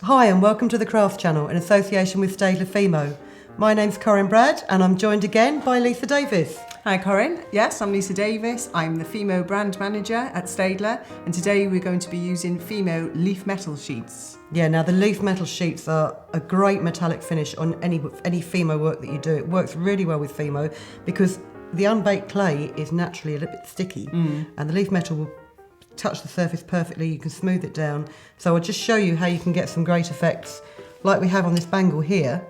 Hi and welcome to the Crafts Channel in association with Staedtler Fimo. My name's Corinne Brad and I'm joined again by Lisa Davies. Hi Corinne, yes, I'm Lisa Davies. I'm the Fimo brand manager at Staedtler, and today we're going to be using Fimo leaf metal sheets. Yeah, now the leaf metal sheets are a great metallic finish on any Fimo work that you do. It works really well with Fimo because the unbaked clay is naturally a little bit sticky and the leaf metal will touch the surface perfectly. You can smooth it down. So I'll just show you how you can get some great effects like we have on this bangle here.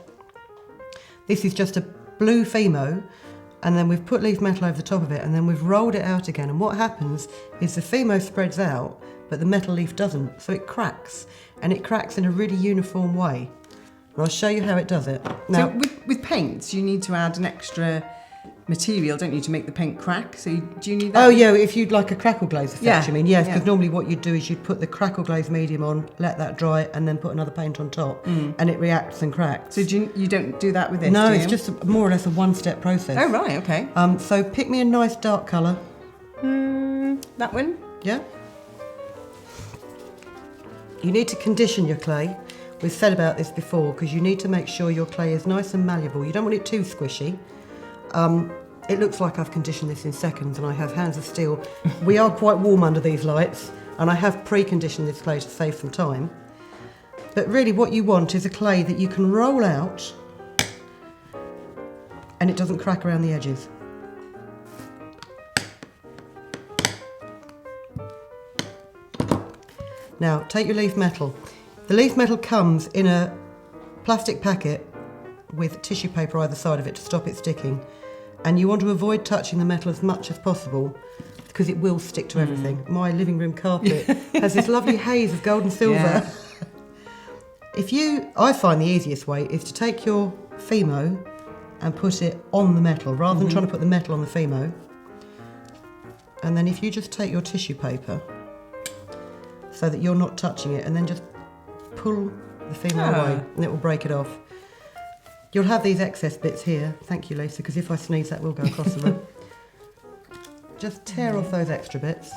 This is just a blue Fimo, and then we've put leaf metal over the top of it, and then we've rolled it out again, and what happens is the Fimo spreads out but the metal leaf doesn't, so it cracks, and it cracks in a really uniform way. And I'll show you how it does it. Now, So with paints you need to add an extra material, don't you, to make the paint crack? So do you need that? oh yeah, if you'd like a crackle glaze effect, Yeah, you mean? Yes, because yeah. normally what you'd do is you'd put the crackle glaze medium on, let that dry, and then put another paint on top, and it reacts and cracks. So you don't do that with this, No, do it's you? just more or less a one-step process. Oh right, okay. So pick me a nice dark colour. That one? Yeah. You need to condition your clay. We've said about this before because you need to make sure your clay is nice and malleable. You don't want it too squishy. It looks like I've conditioned this in seconds and I have hands of steel. We are quite warm under these lights and I have pre-conditioned this clay to save some time. But really what you want is a clay that you can roll out and it doesn't crack around the edges. Now, take your leaf metal. The leaf metal comes in a plastic packet with tissue paper either side of it to stop it sticking. And you want to avoid touching the metal as much as possible because it will stick to everything. My living room carpet has this lovely haze of gold and silver. Yeah. I find the easiest way is to take your Fimo and put it on the metal rather than trying to put the metal on the Fimo. And then if you just take your tissue paper so that you're not touching it and then just pull the Fimo away and it will break it off. You'll have these excess bits here. Thank you, Lisa, because if I sneeze that will go across the room. Just tear off those extra bits.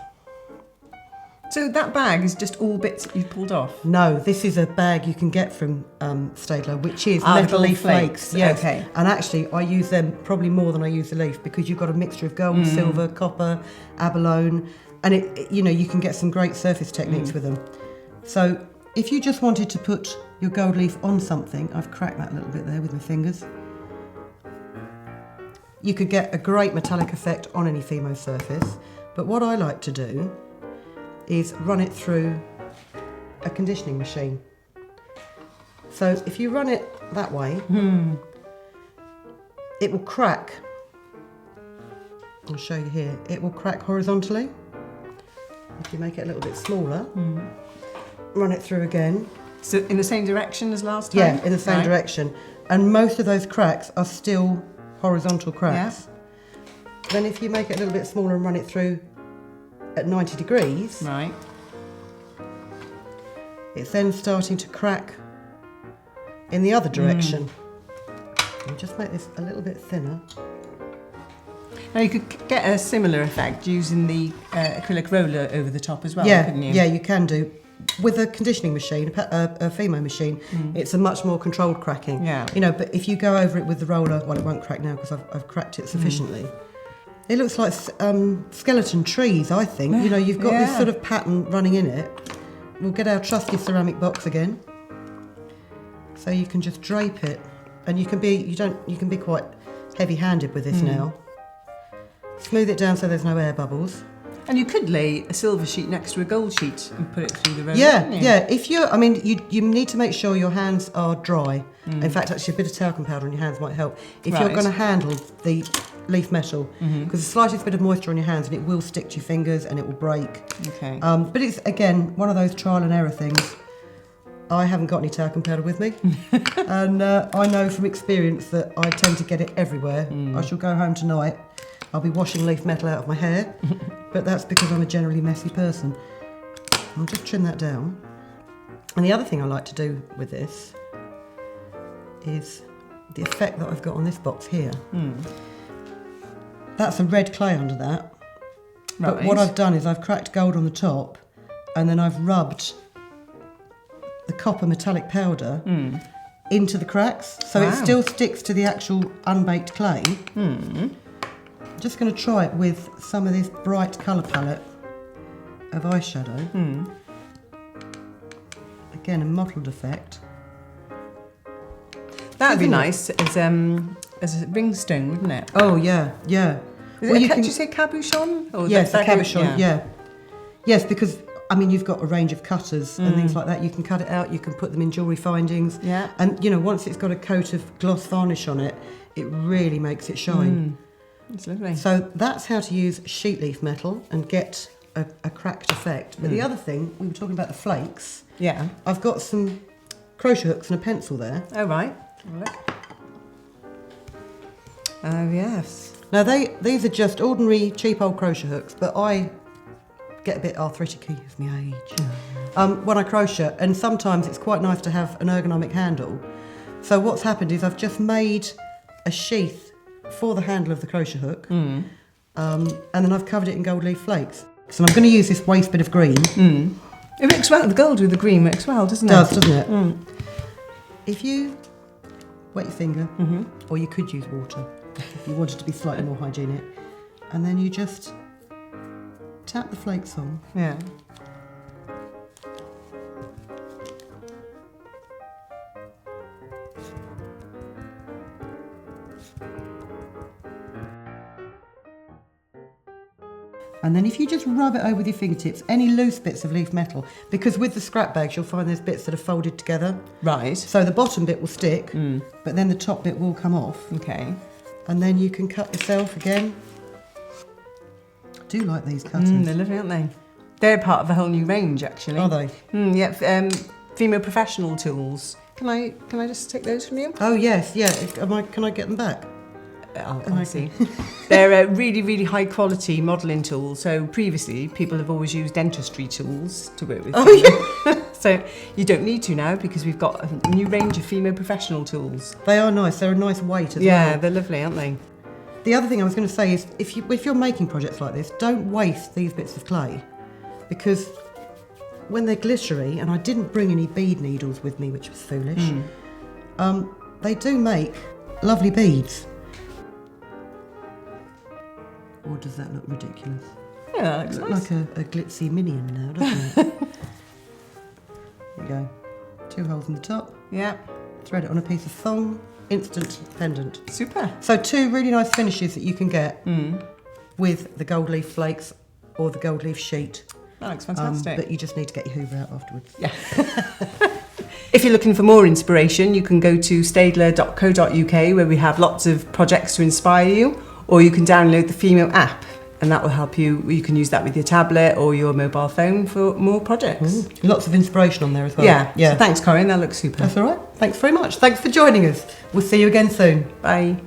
So that bag is just all bits that you've pulled off? No, this is a bag you can get from Staedtler, which is the metal gold leaf flakes. Yes. Okay. And actually, I use them probably more than I use the leaf because you've got a mixture of gold, silver, copper, abalone, and you can get some great surface techniques with them. So if you just wanted to put your gold leaf on something, I've cracked that a little bit there with my fingers. You could get a great metallic effect on any Fimo surface, but what I like to do is run it through a conditioning machine. So if you run it that way, it will crack. I'll show you here. It will crack horizontally. If you make it a little bit smaller, run it through again. So in the same direction as last time? Yeah, in the same direction. And most of those cracks are still horizontal cracks. Yeah. Then if you make it a little bit smaller and run it through at 90 degrees, Right. it's then starting to crack in the other direction. And just make this a little bit thinner. Now you could get a similar effect using the acrylic roller over the top as well, Yeah, couldn't you? yeah, you can do. With a conditioning machine, a Fimo machine, it's a much more controlled cracking. Yeah. But if you go over it with the roller, well, it won't crack now because I've cracked it sufficiently. It looks like skeleton trees, I think. You've got this sort of pattern running in it. We'll get our trusty ceramic box again. So you can just drape it, and you can be quite heavy-handed with this now. Smooth it down so there's no air bubbles. And you could lay a silver sheet next to a gold sheet and put it through the roller. Yeah, couldn't you? yeah. You need to make sure your hands are dry. In fact, actually, a bit of talcum powder on your hands might help. If you're Right. going to handle the leaf metal, because the slightest bit of moisture on your hands and it will stick to your fingers and it will break. Okay. But it's, again, one of those trial and error things. I haven't got any talcum powder with me. And I know from experience that I tend to get it everywhere. I shall go home tonight. I'll be washing leaf metal out of my hair, but that's because I'm a generally messy person. I'll just trim that down. And the other thing I like to do with this is the effect that I've got on this box here. That's a red clay under that. But what I've done is I've cracked gold on the top and then I've rubbed the copper metallic powder into the cracks, so it Wow. still sticks to the actual unbaked clay. I'm just going to try it with some of this bright colour palette of eyeshadow. Again, a mottled effect. That would be nice as a ringstone, wouldn't it? Oh yeah, yeah. Did you say cabochon? Or Yes, a that cabochon, yeah. Yes, because I mean you've got a range of cutters and things like that. You can cut it out, you can put them in jewellery findings. Yeah. And you know, once it's got a coat of gloss varnish on it, it really makes it shine. It's lovely. So that's how to use sheet leaf metal and get a cracked effect. But the other thing, we were talking about the flakes. Yeah. I've got some crochet hooks and a pencil there. Oh, right. Have a look. Oh, yes. Now these are just ordinary cheap old crochet hooks, but I get a bit arthritic-y with my age when I crochet, and sometimes it's quite nice to have an ergonomic handle. So what's happened is I've just made a sheath for the handle of the crochet hook, and then I've covered it in gold leaf flakes. So I'm going to use this waste bit of green. It works well. The gold with the green works well, doesn't it? Doesn't it? If you wet your finger, or you could use water if you wanted to be slightly more hygienic, and then you just tap the flakes on. Yeah. And then if you just rub it over with your fingertips, any loose bits of leaf metal, because with the scrap bags you'll find there's bits that are folded together. Right. So the bottom bit will stick, but then the top bit will come off. Okay. And then you can cut yourself again. I do like these cutters. They're lovely, aren't they? They're part of a whole new range, actually. Are they? Yeah. Fimo professional tools. Can I just take those from you? Oh yes, yeah. Can I get them back? I'll see. They're a really, really high quality modelling tool. So previously, people have always used dentistry tools to work with. Oh yeah. So you don't need to now because we've got a new range of Fimo professional tools. They are nice. They're a nice weight as well. Yeah, they're lovely, aren't they? The other thing I was going to say is, if you're making projects like this, don't waste these bits of clay, because when they're glittery, and I didn't bring any bead needles with me, which was foolish, they do make lovely beads. Or does that look ridiculous? Yeah, that looks Looks nice. like a glitzy minion now, doesn't it? There you go. 2 holes in the top. Yeah, Thread it on a piece of thong. Instant pendant. super. So 2 really nice finishes that you can get with the gold leaf flakes or the gold leaf sheet. That looks fantastic. But you just need to get your hoover out afterwards. Yeah. If you're looking for more inspiration, you can go to staedtler.co.uk where we have lots of projects to inspire you, or you can download the Fimo app and that will help you. You can use that with your tablet or your mobile phone for more projects. Lots of inspiration on there as well. Yeah. So thanks, Corinne. That looks super. That's all right. Thanks very much. Thanks for joining us. We'll see you again soon. Bye.